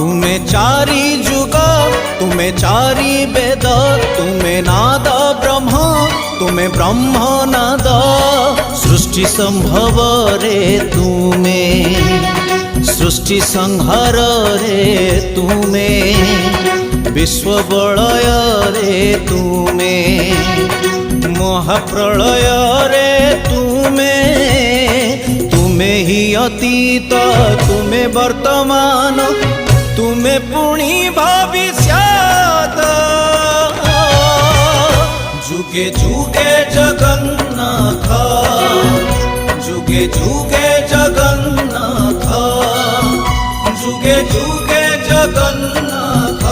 तुमे चारि जुग तुमे चारि वेद तुमे नाद ब्रह्म तुमे ब्रह्म नाद सृष्टि संभव रे तुमे सृष्टि संहार रे तुमे विश्व बलय रे तुमे महाप्रलय रे तुमे तुमे ही अतीत तुमे वर्तमान तुमे पुणी भविष्यत जुगे जुगे जगन्नाथ जुगे जुगे जगन्नाथ जुगे जुगे जगन्नाथ